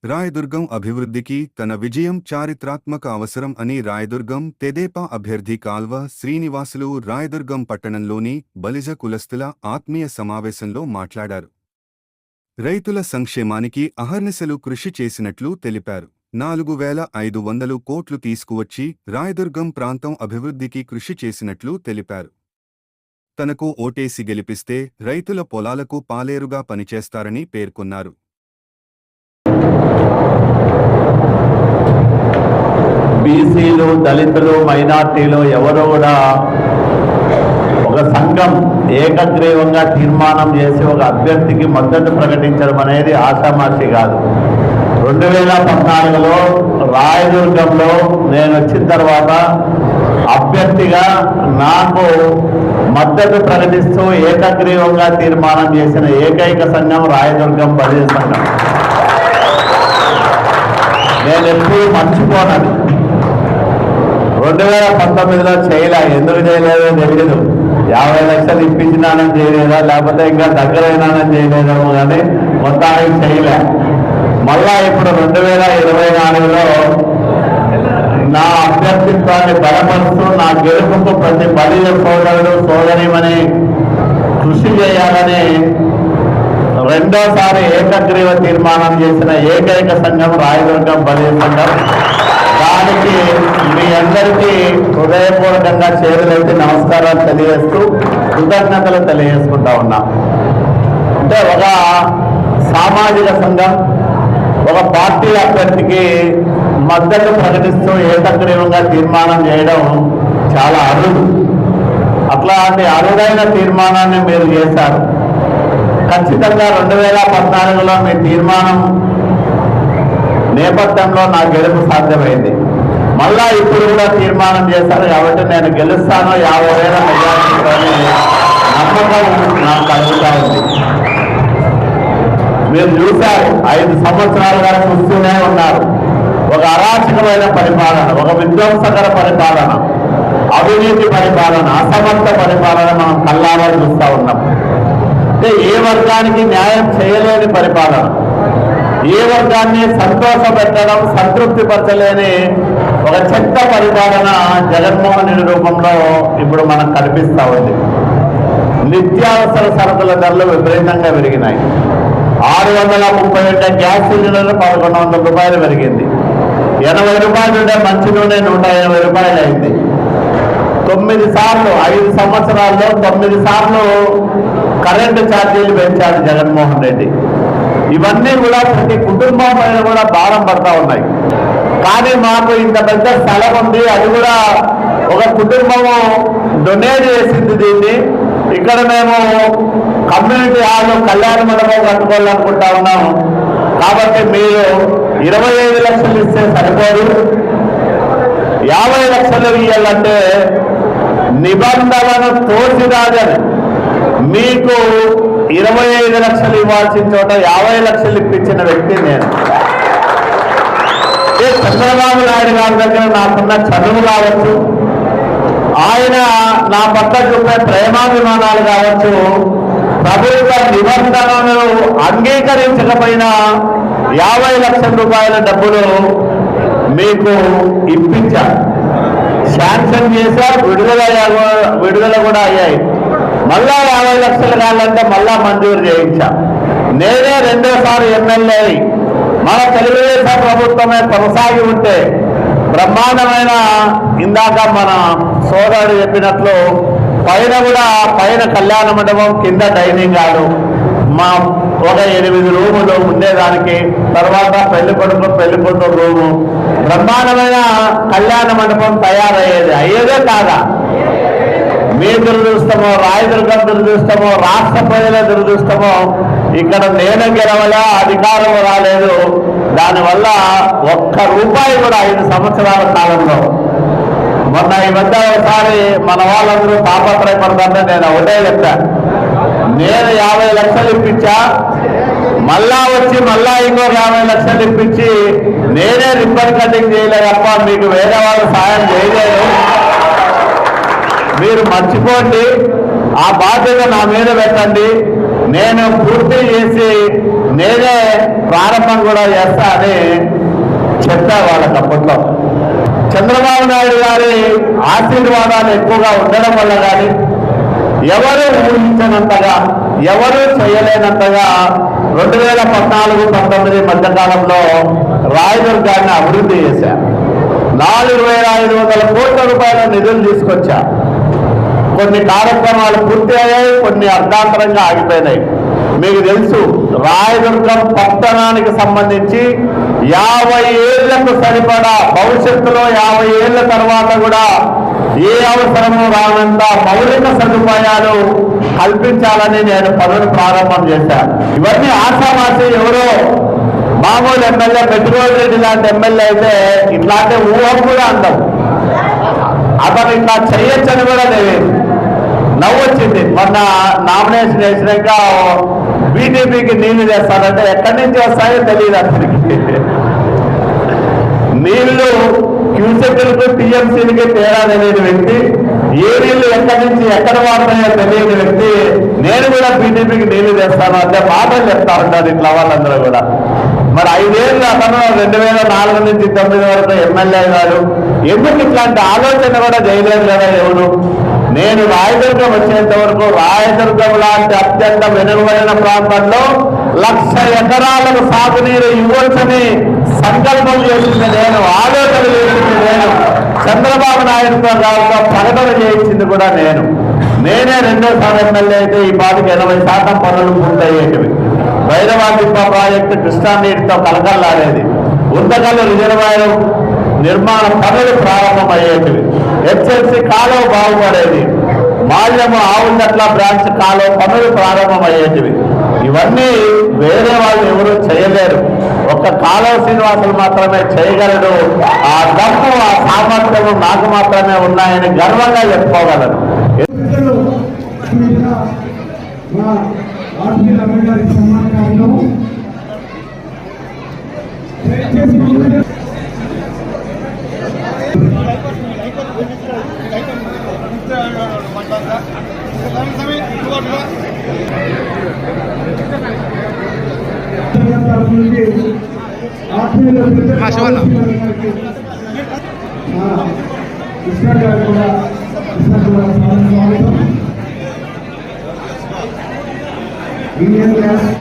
రాయదుర్గం అభివృద్ధికి తన విజయం చారిత్రాత్మక అవసరం అని రాయదుర్గం తెదేపా అభ్యర్థి కాల్వ శ్రీనివాసులు రాయదుర్గం పట్టణంలోని బలిజ కులస్తుల ఆత్మీయ సమావేశంలో మాట్లాడారు. రైతుల సంక్షేమానికి అహర్నిశలు కృషి చేసినట్లు తెలిపారు. 4500 కోట్లు తీసుకువచ్చి రాయదుర్గం ప్రాంతం అభివృద్ధికి కృషి చేసినట్లు తెలిపారు. తనకు ఓటేసి గెలిపిస్తే రైతుల పొలాలకు పాలేరుగా పనిచేస్తారని పేర్కొన్నారు. బీసీలు, దళితులు, మైనార్టీలు ఎవరు కూడా ఒక సంఘం ఏకగ్రీవంగా తీర్మానం చేసి ఒక అభ్యర్థికి మద్దతు ప్రకటించడం అనేది ఆషామాషి కాదు. 2014లో రాయదుర్గంలో నేను వచ్చిన తర్వాత అభ్యర్థిగా నాకు మద్దతు ప్రకటిస్తూ ఏకగ్రీవంగా తీర్మానం చేసిన ఏకైక సంఘం రాయదుర్గం బలిజ సంఘం. నేను ఎప్పుడు మర్చిపోనది. 2019లో చేయలే, ఎందుకు చేయలేదో తెలియదు. 50 లక్షలు ఇప్పించినానని చేయలేదా, లేకపోతే ఇంకా దగ్గరైనానని చేయలేదేమో, కానీ మొత్తానికి చేయలే. మళ్ళా ఇప్పుడు 2024లో నా అభ్యర్థిత్వాన్ని బలపరుస్తూ నా గెలుపుకు ప్రతి బలిజ సోదరుడు సోదరిమని కృషి చేయాలని రెండోసారి ఏకగ్రీవ తీర్మానం చేసిన ఏకైక సంఘం రాయదుర్గం బలిజ సంఘం. దానికి మీ అందరికీ హృదయపూర్వకంగా చేతులెత్తి నమస్కారాలు తెలియజేస్తూ కృతజ్ఞతలు తెలియజేసుకుంటా ఉన్నా. అంటే ఒక సామాజిక సంఘం ఒక పార్టీ అభ్యర్థికి మద్దతు ప్రకటిస్తూ ఏకగ్రీవంగా తీర్మానం చేయడం చాలా అరుదు. అట్లాంటి అరుదైన తీర్మానాన్ని మీరు చేశారు. ఖచ్చితంగా 2014లో మీ తీర్మానం నేపథ్యంలో నా గెలుపు సాధ్యమైంది. మళ్ళా ఇప్పుడు కూడా తీర్మానం చేశారు కాబట్టి నేను గెలుస్తాను, 50,000 మెజారిటీ నమ్మకం నాకు కలుగుతా ఉంది. మీరు చూశారు, 5 సంవత్సరాలుగా చూస్తూనే ఉన్నారు. ఒక అరాచకమైన పరిపాలన, ఒక విధ్వంసకర పరిపాలన, అవినీతి పరిపాలన, అసమర్థ పరిపాలన మనం కళ్ళారా చూస్తూ ఉన్నాం. అంటే ఏ వర్గానికి న్యాయం చేయలేని పరిపాలన, ఏ వర్గాన్ని సంతోషపెట్టడం, సంతృప్తి పరచలేని ఒక చెత్త పరిపాలన జగన్మోహన్ రెడ్డి రూపంలో ఇప్పుడు మనకు కనిపిస్తూ ఉంది. నిత్యావసర సరుకుల ధరలు విపరీతంగా పెరిగినాయి. 630 గ్యాస్ సిలిండర్లు 1100 రూపాయలు పెరిగింది. 80 రూపాయలు ఉంటే మంచి నూనె 180 రూపాయలు అయింది. 9 సార్లు 5 సంవత్సరాల్లో 9 సార్లు కరెంటు ఛార్జీలు పెంచాడు జగన్మోహన్ రెడ్డి. ఇవన్నీ కూడా ప్రతి కుటుంబం పైన కూడా భారం పడతా ఉన్నాయి. కానీ మాకు ఇంత పెద్ద స్థలం ఉంది, అది కూడా ఒక కుటుంబము డొనేట్ చేసింది. దీన్ని ఇక్కడ మేము కమ్యూనిటీ హాల్, కళ్యాణ మండపం కట్టుకోవాలనుకుంటా ఉన్నాము. కాబట్టి మీరు 25 లక్షలు ఇస్తే సరిపోదు, 50 లక్షలు ఇవ్వాలంటే నిబంధనలను తోసిరాదని మీకు 25 లక్షలు ఇవ్వాల్సిన చోట 50 లక్షలు ఇప్పించిన వ్యక్తి నేను. చంద్రబాబు నాయుడు గారి దగ్గర నాకున్న చదువు కావచ్చు, ఆయన నా పట్ల చూపే ప్రేమాభిమానాలు కావచ్చు, ప్రభుత్వ నిబంధనలను అంగీకరించకపోయినా 50 లక్షల రూపాయల డబ్బులు మీకు ఇప్పించారు. శాంక్షన్ చేశారు, విడుదల కూడా అయ్యాయి. మళ్ళా 50 లక్షలు కావాలంటే మళ్ళా మంజూరు చేయించా. నేనే రెండోసారి ఎమ్మెల్యే మన తెలుగుదేశం ప్రభుత్వమే కొనసాగి ఉంటే బ్రహ్మాండమైన, ఇందాక మన సోదరుడు చెప్పినట్లు పైన కూడా పైన కళ్యాణ మండపం, కింద డైనింగ్ హాలు, మా ఒక 8 రూములు ఉండేదానికి, తర్వాత పెళ్లి కొడుకు పెళ్లి కూతురు రూము, బ్రహ్మాండమైన కళ్యాణ మండపం తయారయ్యేది. అయ్యేదే కాదా? మీ దురదృష్టమో, రాయదుర్గం దురదృష్టమో, రాష్ట్ర ప్రజల దురదృష్టమో, ఇక్కడ నేను గెలవలే, అధికారం రాలేదు. దానివల్ల ఒక్క రూపాయి కూడా 5 సంవత్సరాల కాలంలో, మొన్న ఈ మధ్య ఒకసారి మన వాళ్ళందరూ తాపత్రయపడతారంటే నేను ఒకటే చెప్పాను, నేను 50 లక్షలు ఇప్పించా, మళ్ళా వచ్చి మళ్ళా ఇంకో 50 లక్షలు ఇప్పించి నేనే రిబ్బన్ కటింగ్ చేయలేదు తప్ప మీకు వేరే వాళ్ళు సాయం చేయలేదు. మీరు మర్చిపోండి, ఆ బాధ్యత నా మీద పెట్టండి, నేను పూర్తి చేసి నేనే ప్రారంభం కూడా చేస్తా అని చెప్పా వాళ్ళకి అప్పట్లో. చంద్రబాబు నాయుడు గారి ఆశీర్వాదాలు ఎక్కువగా ఉండడం వల్ల కానీ ఎవరు ఊహించనంతగా, ఎవరు చేయలేనంతగా 2014-19 మధ్యకాలంలో రాయదుర్గాన్ని అభివృద్ధి చేశారు. 4,500 కోట్ల రూపాయల నిధులు తీసుకొచ్చా. కొన్ని కార్యక్రమాలు పూర్తి అయ్యాయి, కొన్ని అర్ధాంతరంగా ఆగిపోయినాయి. మీకు తెలుసు, రాయదుర్గం పట్టణానికి సంబంధించి 50 ఏళ్లకు సరిపడా, భవిష్యత్తులో 50 ఏళ్ల తర్వాత కూడా ఏ అవసరము రానంత మౌలిక సదుపాయాలు కల్పించాలని నేను పనులు ప్రారంభం చేశాను. ఇవన్నీ ఆశామాసి ఎవరో మామూలు ఎమ్మెల్యే పెట్టుకోల్ రెడ్డి లాంటి ఎమ్మెల్యే అయితే ఇట్లాంటి ఊహం కూడా అందం. అతను ఇట్లా చేయొచ్చని కూడా తెలియదు. నవ్వొచ్చింది. మొన్న నామినేషన్ వేసినాక బీజేపీకి నీళ్లు చేస్తానంటే ఎక్కడి నుంచి వస్తాయో తెలియదు అతనికి. నీళ్లు క్యూసెక్లకు టీఎంసీలకి తేడా తెలియని వ్యక్తి, ఏ నీళ్లు ఎక్కడి నుంచి ఎక్కడ వాడతాయో తెలియని వ్యక్తి నేను కూడా బీజేపీకి నీళ్లు చేస్తాను అంటే మాటలు చెప్తా ఉంటారు ఇట్లా వాళ్ళందరూ కూడా. మరి 5 ఏళ్ళు అతను 2004 నుంచి 2009 వరకు ఎమ్మెల్యే గారు ఎందుకు ఇట్లాంటి ఆలోచన కూడా చేయలేదు కదా ఎవరు? నేను రాయదుర్గం వచ్చేంత వరకు రాయదుర్గం లాంటి అత్యంత వెనుకబడిన ప్రాంతంలో 1,00,000 ఎకరాలకు సాగునీరు ఇవ్వచ్చని సంకల్పం చేసింది నేను, ఆలోచన చేసింది నేను, చంద్రబాబు నాయుడు గారితో ప్రకటన చేయించింది కూడా నేను. నేనే 2వ ఎమ్మెల్యే అయితే ఈ పాటికి 80% పనులు పూర్తయ్యేటివి. భైరవాదిప్ప ప్రాజెక్టు కృష్ణా నీటితో కలకల్లాడేది. ఉంతకల్లు రిజర్వాయర్ నిర్మాణ పనులు ప్రారంభమయ్యేటివి. హెచ్ఎంసీ కాలువ బాగుపడేది. మాల్యము ఆవులట్ల బ్రాంచ్ కాలువ పనులు ప్రారంభమయ్యేటివి. ఇవన్నీ వేరే వాళ్ళు ఎవరు చేయలేరు. ఒక్క కాలువ శ్రీనివాసులు మాత్రమే చేయగలడు. ఆ దమ్ము, ఆ సామర్థ్యము నాకు మాత్రమే ఉన్నాయని గర్వంగా చెప్పుకోగలను. Indian gas